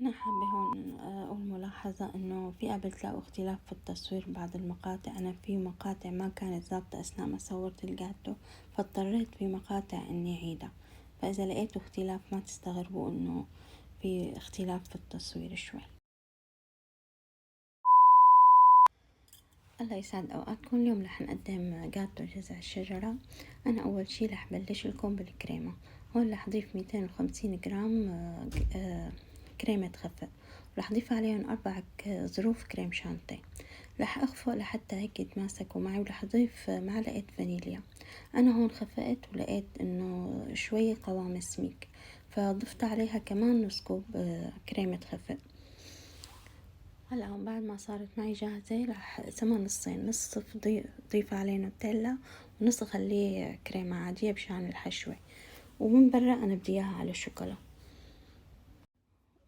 أنا حابة هون أقول ملاحظة إنه في قبل تلاقوا اختلاف في التصوير بعض المقاطع. أنا في مقاطع ما كانت ظابطة أثناء ما صورت الجاتو، فاضطريت في مقاطع إني أعيدها. فإذا لقيتوا اختلاف ما تستغربوا إنه في اختلاف في التصوير شوي. الله يسعد أوقاتكم. اليوم رح نقدم جاتو جذع الشجرة. أنا أول شي رح بلش لكم بالكريمة. هون رح أضيف 250 جرام كريمة خفق، ورح أضيف عليهم 4 ظروف كريم شانتيه. رح أخفق لحتى هيك يتماسكوا معي، ورح أضيف معلقة فانيليا. أنا هون خفقت ولقيت إنه شوي قوام سميك، فضفت عليها كمان نص كوب كريمة خفق. هلا هون بعد ما صارت معي جاهزة رح اقسمها نصين، نص ضيف عليه نوتيلا ونص خليه كريمة عادية بشان الحشوة، ومن برا أنا بدي إياها على الشوكولا.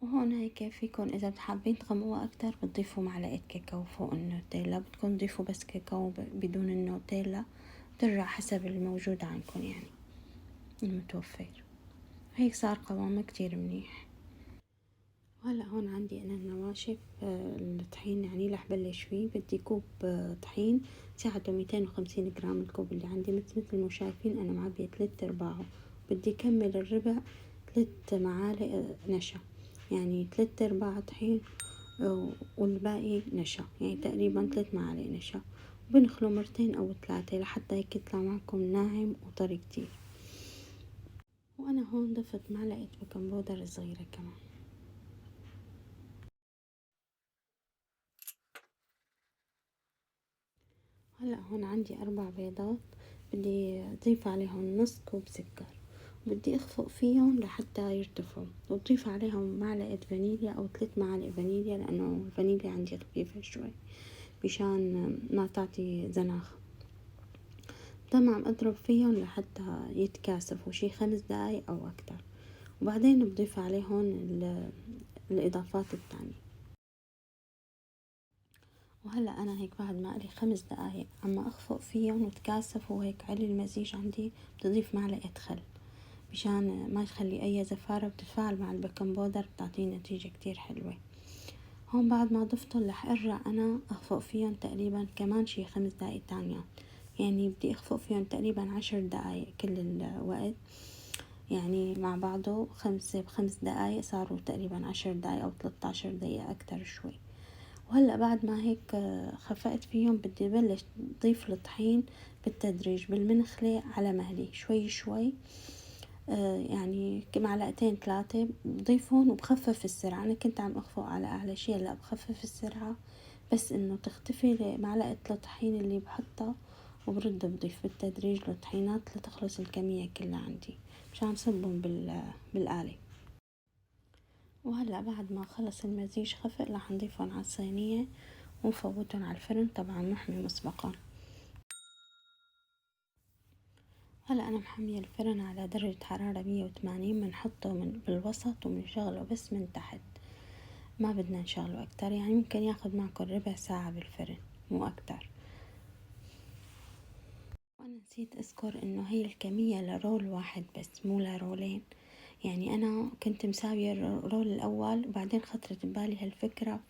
وهون هيك فيكن إذا حابين تغمقوها أكتر بتضيفوا معلقة كاكاو فوق النوتيلا، بدكم تضيفوا بس كاكاو بدون النوتيلا، بترجع حسب الموجود عندكم يعني المتوفر. هيك صار قوامه كتير منيح. وهلا هون عندي أنا النواشف الطحين يعني رح بلش فيه. بدي كوب طحين سعته 250 جرام. الكوب اللي عندي مثل ما شايفين أنا معبية 3/4. بدي كمل الربع 3 معالق نشا، يعني 3/4 طحين والباقي نشا، يعني تقريبا 3 معالق نشا. بنخلو مرتين أو 3 لحتى هيك يطلع معكم ناعم وطري كتير. وأنا هون ضفت معلقة بيكنج بودر صغيرة كمان. هلا هون عندي 4 بيضات، بدي اضيف عليهم نص كوب سكر، بدي اخفق فيهم لحتى يرتفعوا، وتضيف عليهم معلقة فانيليا او 3 معالق فانيليا، لانه الفانيليا عندي خفيفة شوي مشان ما تعطي زناخ. طبعا عم اضرب فيهم لحتى يتكاثفوا شي 5 دقايق او اكتر، وبعدين بضيف عليهم الاضافات التانية. وهلا انا هيك بعد ما لي 5 دقايق عم اخفق فيهم وتكاثفوا وهيك علي المزيج عندي، بتضيف معلقة خل مشان ما يخلي اي زفارة، بتتفاعل مع البيكنج بودر بتعطيه نتيجة كتير حلوة. هون بعد ما ضفتهم رح ارجع انا اخفق فيهم تقريبا كمان شي 5 دقايق تانية، يعني بدي اخفق فيهم تقريبا 10 دقايق كل الوقت، يعني مع بعضه 5 دقايق صاروا تقريبا 10 دقايق او 13 دقيقة اكتر شوي. وهلأ بعد ما هيك خفقت فيهم بدي بلش ضيف الطحين بالتدريج بالمنخلة على مهلي شوي شوي، يعني معلقتين 3 بضيفهم وبخفف السرعة. أنا كنت عم أخفق على أعلى شي، هلأ بخفف السرعة بس إنه تختفي معلقة الطحين اللي بحطها، وبرد بضيف بالتدريج الطحينات لتخلص الكمية كلها عندي مشان صبهم بالآلة. وهلأ بعد ما خلص المزيج خفق رح نضيفهم على الصينية ونفوتهم على الفرن، طبعا محمي مسبقا. هلا انا محمية الفرن على درجة حرارة 180. بنحطه بالوسط وبنشغله بس من تحت، ما بدنا نشغله اكتر، يعني ممكن ياخد معكم ربع ساعة بالفرن مو اكتر. وانا نسيت اذكر انه هي الكمية لرول واحد بس مو لرولين، يعني انا كنت مساوية الرول الاول وبعدين خطرت ببالي هالفكرة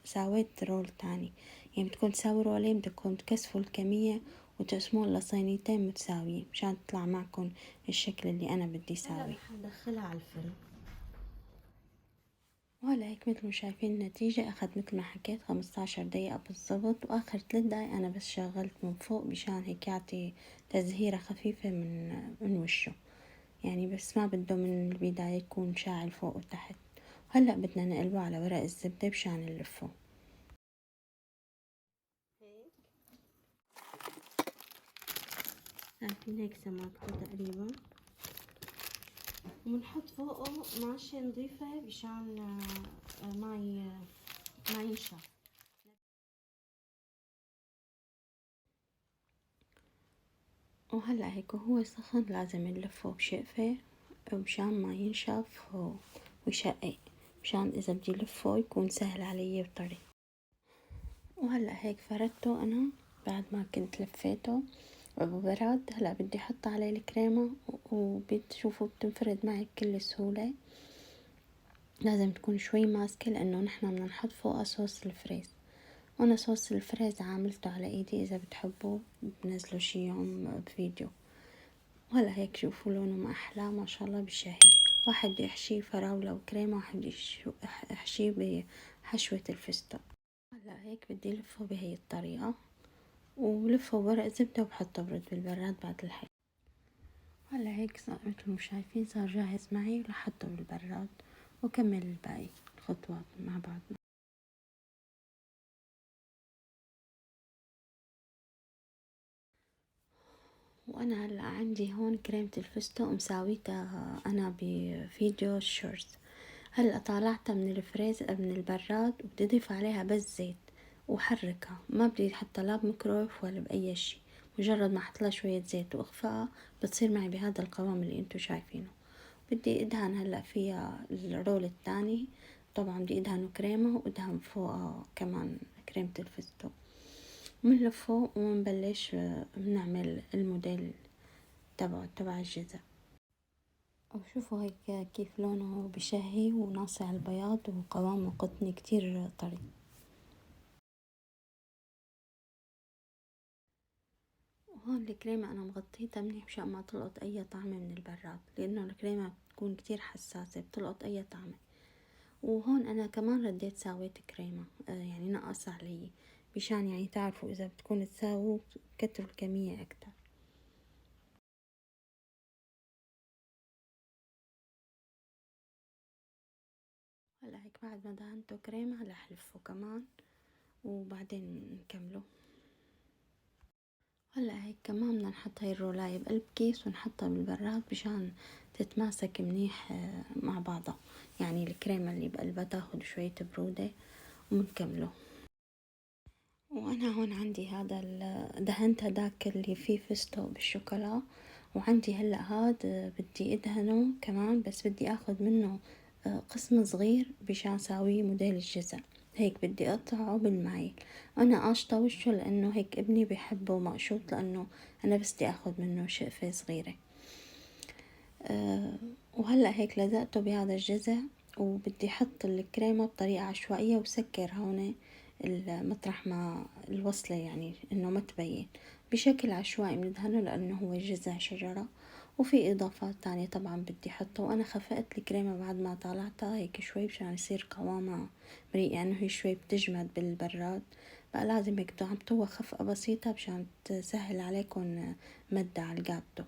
فساويت رول تاني، يعني بدكم تساوي رولين، بدكم تكثفوا الكمية وتقسمون لصينيتين متساويين مشان تطلع معكم الشكل اللي انا بدي ساويه. رح ندخلها على الفرن. وهلا هيك مثل ما شايفين النتيجة اخذ مثل ما حكيت 15 دقيقة بالضبط، واخر 3 دقايق انا بس شغلت من فوق مشان هيك يعطي تزهيرة خفيفة من وشه، يعني بس ما بده من البداية يكون شاعل فوق وتحت. هلأ بدنا نقلبه على ورق الزبدة بشان نلفه. عارفين هيك سماكته تقريبا. وبنحط فوقه ماشية نظيفة مشان ما ينشف. وهلا هيك وهو سخن لازم نلفه بشقفة مشان ما ينشف ويشقق، مشان اذا بدي لفه يكون سهل علي وطري. وهلا هيك فردته انا بعد ما كنت لفيته وبرد. هلا بدي احط عليه الكريمة وبتشوفوا بتنفرد معي بكل سهولة. لازم تكون شوي ماسكة لانه نحنا بدنا نحط فوقها صوص الفريز، وانا صوص الفريز عاملته على ايدي، اذا بتحبوا بنزله شي يوم بفيديو. وهلا هيك شوفوا لونه ما احلى ما شاء الله بالشهي. واحد بده يحشيه فراولة وكريمة، واحد بده يحشيه بحشوة الفستق. هلا هيك بدي لفه بهي الطريقة ولفه بورق زبدة وبحطه برد بالبراد بعد الحي. هلا هيك صار مثل ما شايفين صار جاهز معي، لحطه بالبراد وكمل الباقي الخطوات مع بعض. وانا هلا عندي هون كريمة الفستق مساويتها انا بفيديو الشورت. هلا طالعتها من الفريز من البراد وبدي اضيف عليها بس زيت وحركها، ما بدي حتى لا بميكرويف ولا باي شي، مجرد ما احط لها شوية زيت واخفقها بتصير معي بهذا القوام اللي انتو شايفينه. بدي ادهن هلا فيها الرول الثاني، طبعا بدي ادهنه كريمة وادهن فوقها كمان كريمة الفستق. منلفه ومنبلش بنعمل الموديل تبع الجزء. وشوفوا هيك كيف لونه بشهي وناصع البياض وقوامه قطني كتير طري. وهون الكريمة انا مغطيتها منيح مشان ما تلقط اي طعمة من البراد، لانه الكريمة بتكون كتير حساسة بتلقط اي طعمة. وهون انا كمان رديت ساويت كريمة يعني نقص علي، مشان يعني تعرفوا اذا بتكون تساووا كتروا الكمية اكتر. هلا هيك بعد ما دهنته كريمة هلا حلفه كمان وبعدين نكمله. هلا هيك كمان بدنا نحط هاي الرولاية بقلب كيس ونحطها بالبراد مشان تتماسك منيح مع بعضها، يعني الكريمة اللي بقلبها تاخد شوية برودة ومنكمله. وانا هون عندي هذا دهنت هداك اللي فيه فستق بالشوكولا، وعندي هلا هاد بدي ادهنه كمان، بس بدي اخد منه قسم صغير مشان اساويه موديل الجزء. هيك بدي اقطعه بالمايل، انا قاشطه وشه لانه هيك ابني بحبه مقشوط، لانه انا بس بدي اخد منه شقفة صغيرة. وهلا هيك لزقته بهذا الجزء، وبدي احط الكريمة بطريقة عشوائية وسكر هون مطرح ما الوصلة، يعني انه ما تبين بشكل عشوائي بندهنه لانه هو جذع شجرة. وفي اضافات تانية طبعا بدي احطه، وانا خفقت الكريمة بعد ما طالعتها هيك شوي مشان يصير قوامها مريء، يعني هي شوي بتجمد بالبراد، بقى لازم هيك تعمطوها خفقة بسيطة مشان تسهل عليكم مدة على الجاتو.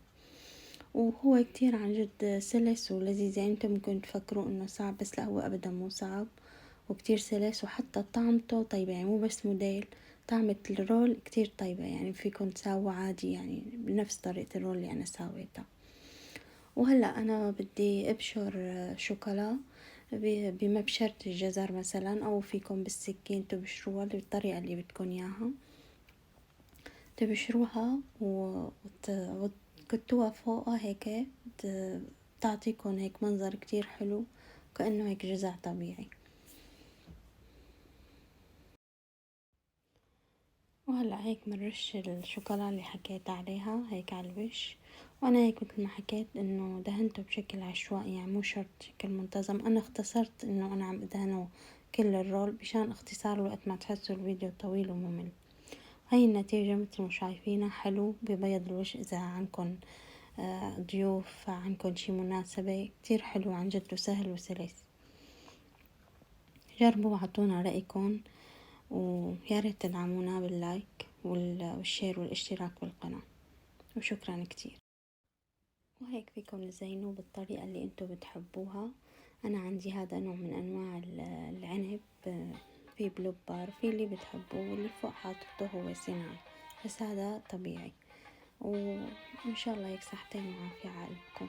وهو كتير عن جد سلس ولذيذ، يعني انتم ممكن تفكروا انه صعب، بس لا هو ابدا مو صعب وكتير سلس، وحتى طعمته طيبة، يعني مو بس موديل، طعمة الرول كتير طيبة، يعني فيكم تساووا عادي يعني بنفس طريقة الرول اللي انا ساويتها. وهلا انا بدي ابشر شوكولا بمبشرة الجزر مثلا، او فيكم بالسكين تبشروها بالطريقة اللي بدكم اياها، تبشروها وتكتوها فوقها هيك تعطيكم هيك منظر كتير حلو، كأنه هيك جزع طبيعي. وهلا هيك بنرش الشوكولا اللي حكيت عليها هيك على الوش. وانا هيك مثل ما حكيت انه دهنته بشكل عشوائي، يعني مو شرط شكل منتظم، انا اختصرت انه انا عم ادهنه كل الرول مشان اختصار الوقت ما تحسوا الفيديو طويل وممل. هاي النتيجة مثل ما شايفينها حلو ببيض الوجه، اذا عندكم ضيوف، عندكم شي مناسبة، كتير حلو عن جد وسهل وسلس. جربوا وعطونا رأيكم، ويا ريت تدعمونا باللايك والشير والاشتراك بالقناة، وشكرا كتير. وهيك فيكم تزينوه بالطريقة اللي انتو بتحبوها. انا عندي هذا نوع من انواع العنب، في بلوبر، في اللي بتحبوه واللي فوق حاطته هو صناعي، بس هذا طبيعي. وان شاء الله هيك صحتين وعافية عقلكم.